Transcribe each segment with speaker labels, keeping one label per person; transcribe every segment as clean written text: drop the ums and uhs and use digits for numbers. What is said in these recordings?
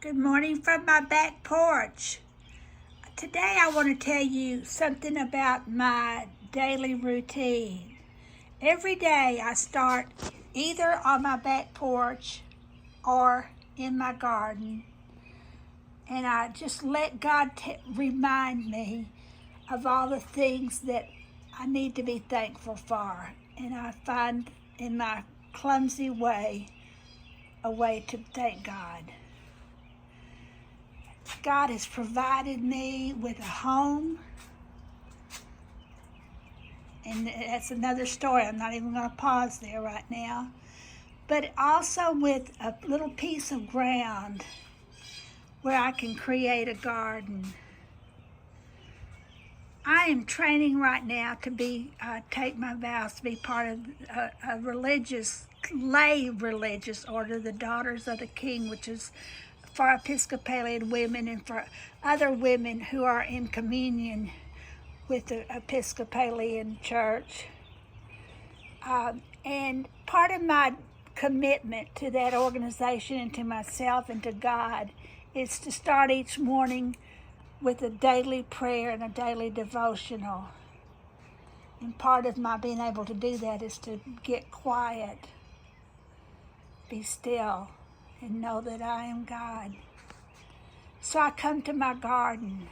Speaker 1: Good morning from my back porch. Today I want to tell you something about my daily routine. Every day I start either on my back porch or in my garden, and I just let God remind me of all the things that I need to be thankful for, and I find in my clumsy way a way to thank God. God has provided me with a home, and that's another story. I'm not even going to pause there right now. But also with a little piece of ground where I can create a garden. I am training right now to take my vows to be part of a lay religious order, the Daughters of the King, which is for Episcopalian women and for other women who are in communion with the Episcopalian Church. And part of my commitment to that organization and to myself and to God is to start each morning with a daily prayer and a daily devotional. And part of my being able to do that is to get quiet, be still, and know that I am God. So I come to my garden.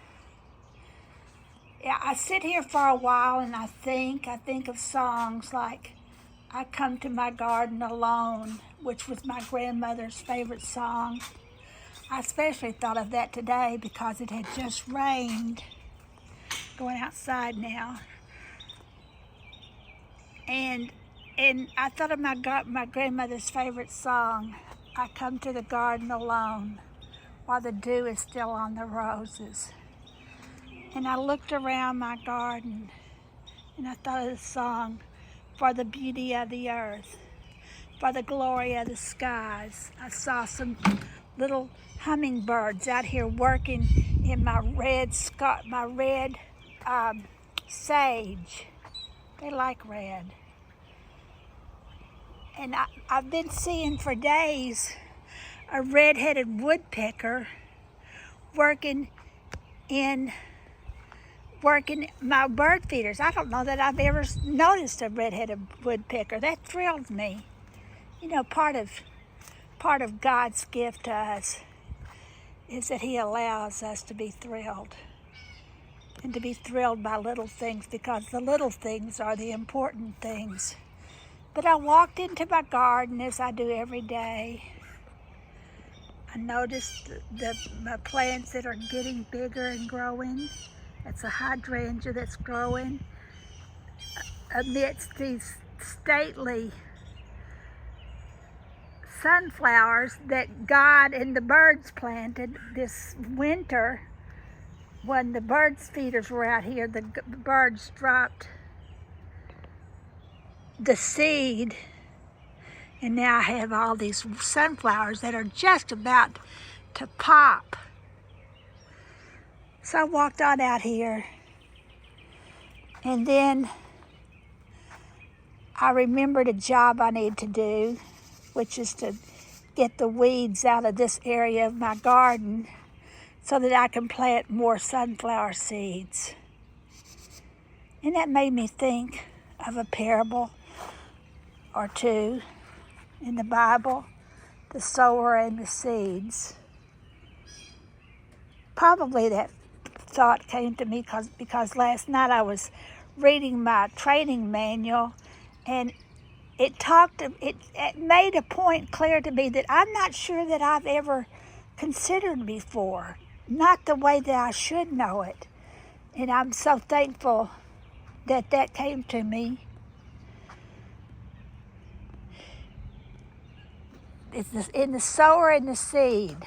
Speaker 1: I sit here for a while and I think of songs like I Come to My Garden Alone, which was my grandmother's favorite song. I especially thought of that today because it had just rained. Going outside now. And I thought of my grandmother's favorite song, I Come to the Garden Alone, while the dew is still on the roses. And I looked around my garden and I thought of the song, for the beauty of the earth, for the glory of the skies. I saw some little hummingbirds out here working in my red sage. They like red. And I've been seeing for days a red-headed woodpecker working my bird feeders. I don't know that I've ever noticed a red-headed woodpecker. That thrilled me. You know, part of God's gift to us is that He allows us to be thrilled, and to be thrilled by little things, because the little things are the important things. But I walked into my garden as I do every day. I noticed my plants that are getting bigger and growing. It's a hydrangea that's growing amidst these stately sunflowers that God and the birds planted this winter. When the birds feeders were out here, the birds dropped the seed, and now I have all these sunflowers that are just about to pop. So I walked on out here, and then I remembered a job I need to do, which is to get the weeds out of this area of my garden so that I can plant more sunflower seeds. And that made me think of a parable or two in the Bible, the sower and the seeds. Probably that thought came to me because last night I was reading my training manual, and it made a point clear to me that I'm not sure that I've ever considered before, not the way that I should know it. And I'm so thankful that came to me. It's in the sower and the seed,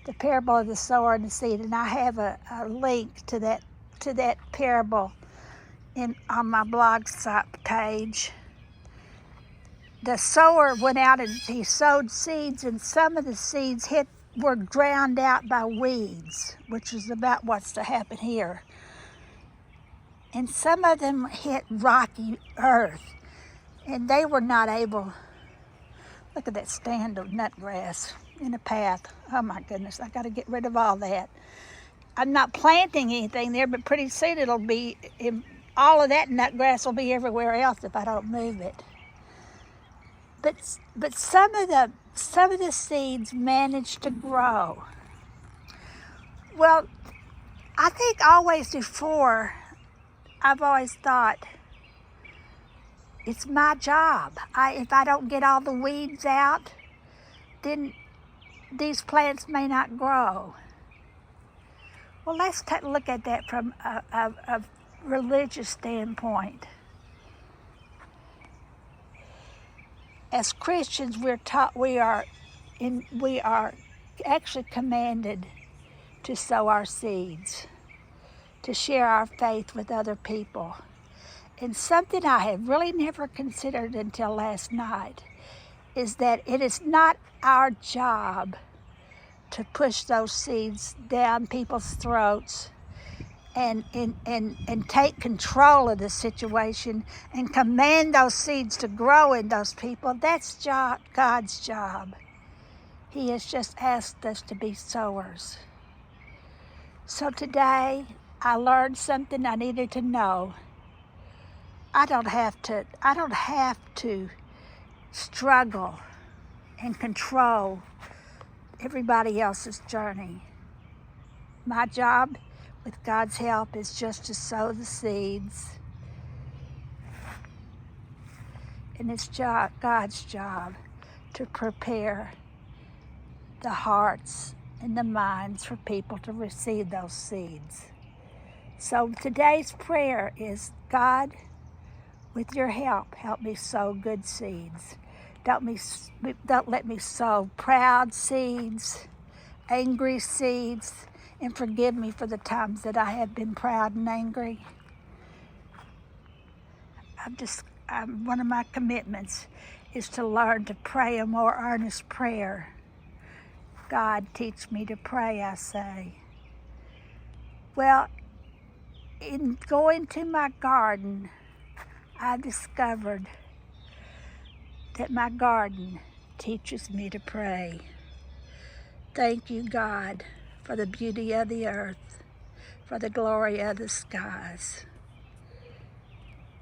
Speaker 1: the parable of the sower and the seed, and I have a link to that parable on my blog site page. The sower went out and he sowed seeds, and some of the seeds were drowned out by weeds, which is about what's to happen here. And some of them hit rocky earth, and they were not able. Look at that stand of nutgrass. in a path. Oh my goodness, I got to get rid of all that. I'm not planting anything there, but pretty soon it'll be, all of that nut grass will be everywhere else if I don't move it. But some of the seeds manage to grow. Well, I think always before, I've always thought, it's my job. If I don't get all the weeds out, then these plants may not grow. Well, let's look at that from a religious standpoint. As Christians, we're taught we are actually commanded to sow our seeds, to share our faith with other people. And something I had really never considered until last night is that it is not our job to push those seeds down people's throats and take control of the situation and command those seeds to grow in those people. That's God's job. He has just asked us to be sowers. So today, I learned something I needed to know. I don't have to struggle and control everybody else's journey. My job, with God's help, is just to sow the seeds. And it's God's job to prepare the hearts and the minds for people to receive those seeds. So today's prayer is, God, with your help me sow good seeds. Don't let me sow proud seeds, angry seeds, and forgive me for the times that I have been proud and angry. One of my commitments is to learn to pray a more earnest prayer. God, teach me to pray, I say. Well, in going to my garden, I discovered that my garden teaches me to pray. Thank you, God, for the beauty of the earth, for the glory of the skies.